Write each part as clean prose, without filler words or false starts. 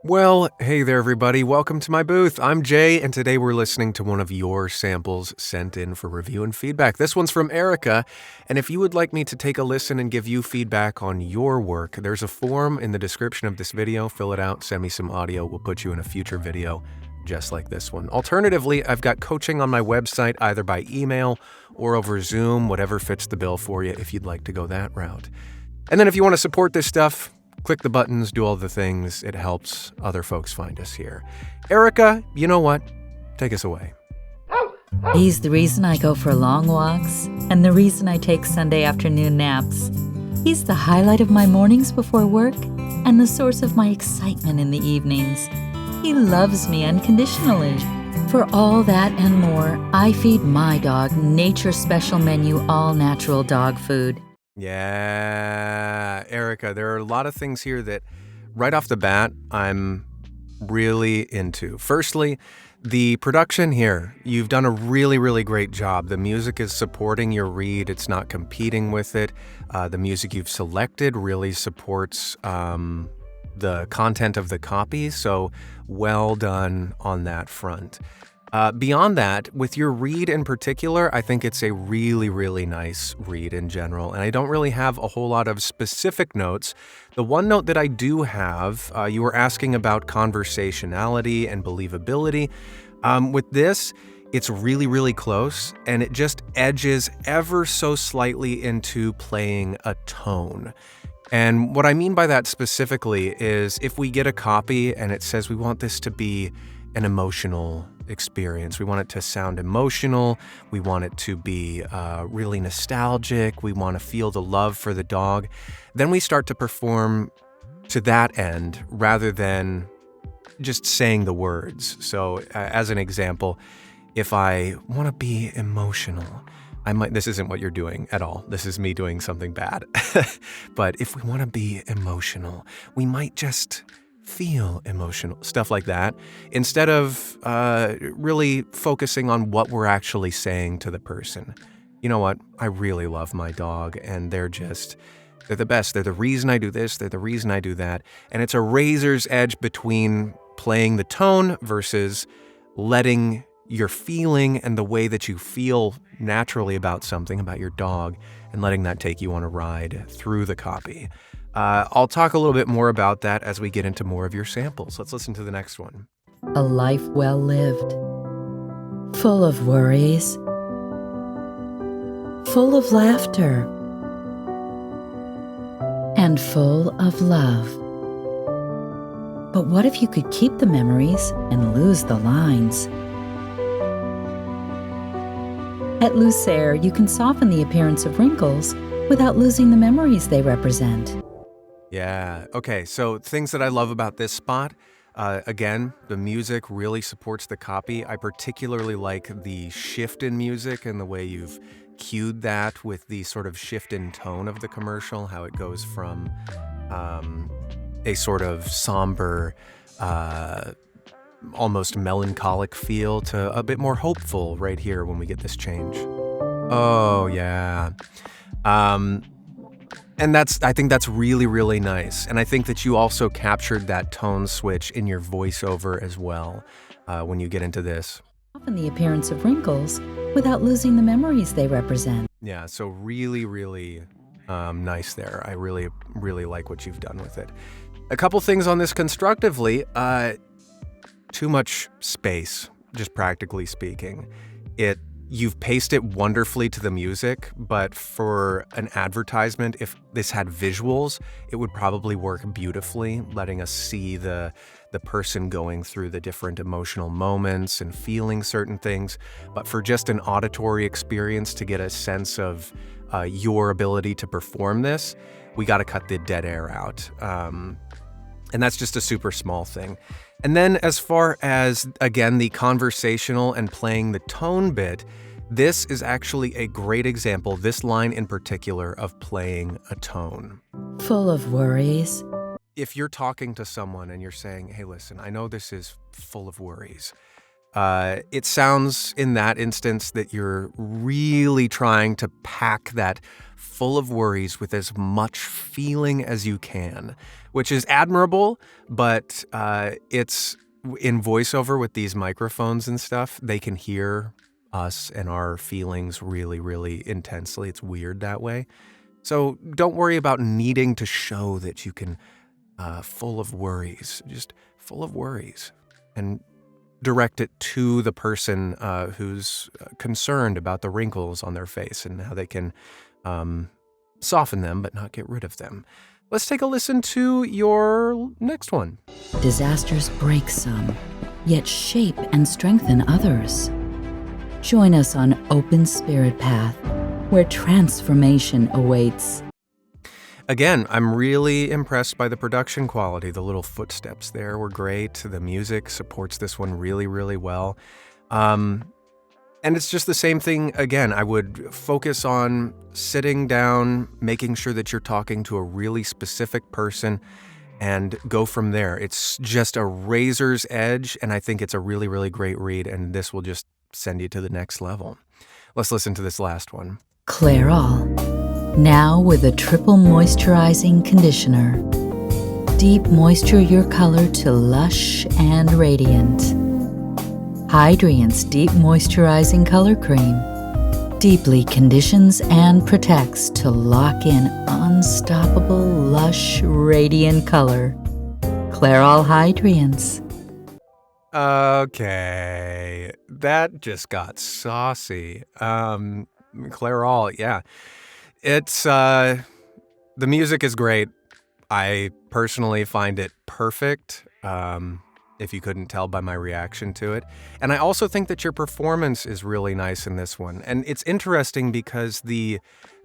Well, hey there, everybody. Welcome to my booth. I'm Jay, and today we're listening to one of your samples sent in for review and feedback. This one's from Erika, and if you would like me to take a listen and give you feedback on your work, there's a form in the description of this video. Fill it out, send me some audio. We'll put you in a future video just like this one. Alternatively, I've got coaching on my website, either by email or over Zoom, whatever fits the bill for you if you'd like to go that route. And then if you want to support this stuff, click the buttons, do all the things. It helps other folks find us here. Erika, you know what? Take us away. He's the reason I go for long walks and the reason I take Sunday afternoon naps. He's the highlight of my mornings before work and the source of my excitement in the evenings. He loves me unconditionally. For all that and more, I feed my dog Nature's Special Menu all-natural dog food. Yeah, Erika, there are a lot of things here that right off the bat, I'm really into. Firstly, the production here. You've done a really, really great job. The music is supporting your read. It's not competing with it. The music you've selected really supports the content of the copy. So well done on that front. Beyond that, with your read in particular, I think it's a really, really nice read in general, and I don't really have a whole lot of specific notes. The one note that I do have, you were asking about conversationality and believability. With this, it's really, really close, and it just edges ever so slightly into playing a tone. And what I mean by that specifically is if we get a copy and it says we want this to be an emotional experience. We want it to sound emotional. We want it to be really nostalgic. We want to feel the love for the dog. Then we start to perform to that end rather than just saying the words. So as an example, if I want to be emotional, this isn't what you're doing at all. This is me doing something bad. But if we want to be emotional, we might just feel emotional, stuff like that, instead of really focusing on what we're actually saying to the person. You know what? I really love my dog, and they're the best. They're the reason I do this. They're the reason I do that. And it's a razor's edge between playing the tone versus letting your feeling and the way that you feel naturally about something, about your dog, and letting that take you on a ride through the copy. I'll talk a little bit more about that as we get into more of your samples. Let's listen to the next one. A life well lived, full of worries, full of laughter, and full of love. But what if you could keep the memories and lose the lines? At Loair, you can soften the appearance of wrinkles without losing the memories they represent. Yeah. Okay. So things that I love about this spot, again, the music really supports the copy. I particularly like the shift in music and the way you've cued that with the sort of shift in tone of the commercial, how it goes from a sort of somber, almost melancholic feel to a bit more hopeful right here when we get this change. Oh, yeah. And I think that's really, really nice. And I think that you also captured that tone switch in your voiceover as well when you get into this. Soften the appearance of wrinkles without losing the memories they represent. Yeah, so really, really nice there. I really, really like what you've done with it. A couple things on this constructively. Too much space, just practically speaking. You've paced it wonderfully to the music, but for an advertisement, if this had visuals, it would probably work beautifully, letting us see the person going through the different emotional moments and feeling certain things. But for just an auditory experience to get a sense of your ability to perform this, we got to cut the dead air out. And that's just a super small thing. And then as far as, again, the conversational and playing the tone bit, this is actually a great example, this line in particular, of playing a tone. Full of worries. If you're talking to someone and you're saying, hey, listen, I know this is full of worries. It sounds in that instance that you're really trying to pack that full of worries with as much feeling as you can, which is admirable, but it's in voiceover with these microphones and stuff, they can hear us and our feelings really, really intensely. It's weird that way. So don't worry about needing to show that you can, full of worries, just full of worries. And direct it to the person who's concerned about the wrinkles on their face and how they can soften them but not get rid of them. Let's take a listen to your next one. Disasters break some, yet shape and strengthen others. Join us on Open Spirit Path, where transformation awaits. Again, I'm really impressed by the production quality. The little footsteps there were great. The music supports this one really, really well. And it's just the same thing again. I would focus on sitting down, making sure that you're talking to a really specific person, and go from there. It's just a razor's edge, and I think it's a really, really great read, and this will just send you to the next level. Let's listen to this last one. Clare, now with a triple moisturizing conditioner. Deep moisture your color to lush and radiant. Hydriant's Deep Moisturizing Color Cream deeply conditions and protects to lock in unstoppable, lush, radiant color. Clairol Hydriants. Okay, that just got saucy. Clairol, yeah. It's, the music is great. I personally find it perfect, if you couldn't tell by my reaction to it. And I also think that your performance is really nice in this one. And it's interesting because the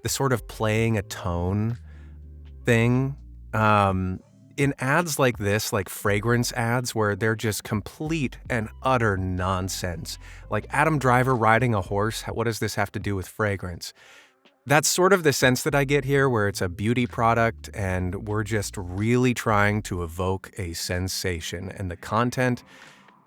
sort of playing a tone thing, in ads like this, like fragrance ads, where they're just complete and utter nonsense. Like Adam Driver riding a horse, what does this have to do with fragrance? That's sort of the sense that I get here, where it's a beauty product and we're just really trying to evoke a sensation, and the content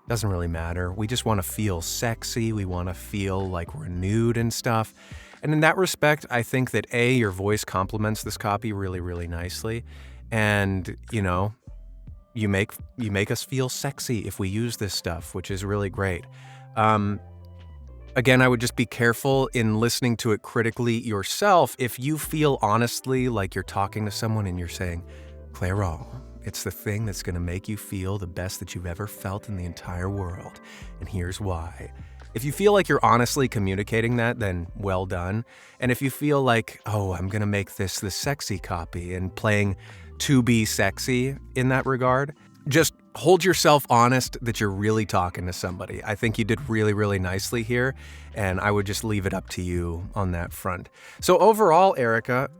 doesn't really matter. We just want to feel sexy. We want to feel like renewed and stuff. And in that respect, I think that A, your voice complements this copy really, really nicely. And, you know, you make us feel sexy if we use this stuff, which is really great. Again, I would just be careful in listening to it critically yourself. If you feel honestly like you're talking to someone and you're saying, Clairol, it's the thing that's going to make you feel the best that you've ever felt in the entire world. And here's why. If you feel like you're honestly communicating that, then well done. And if you feel like, oh, I'm going to make this the sexy copy and playing to be sexy in that regard, just hold yourself honest that you're really talking to somebody. I think you did really, really nicely here, and I would just leave it up to you on that front. So overall, Erika,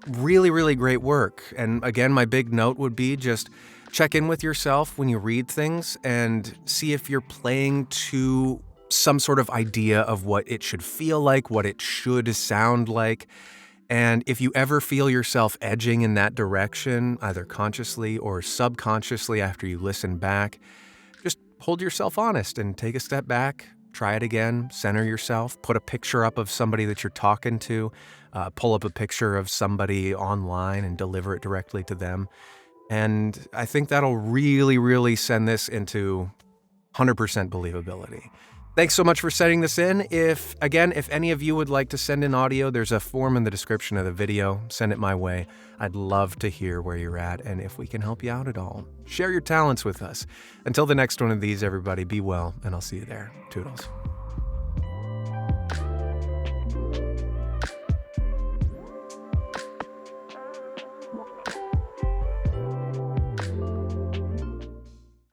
really, really great work. And again, my big note would be just check in with yourself when you read things and see if you're playing to some sort of idea of what it should feel like, what it should sound like. And if you ever feel yourself edging in that direction, either consciously or subconsciously after you listen back, just hold yourself honest and take a step back, try it again, center yourself, put a picture up of somebody that you're talking to, pull up a picture of somebody online and deliver it directly to them. And I think that'll really, really send this into 100% believability. Thanks so much for sending this in. If any of you would like to send in audio, there's a form in the description of the video. Send it my way. I'd love to hear where you're at and if we can help you out at all. Share your talents with us. Until the next one of these, everybody, be well, and I'll see you there. Toodles.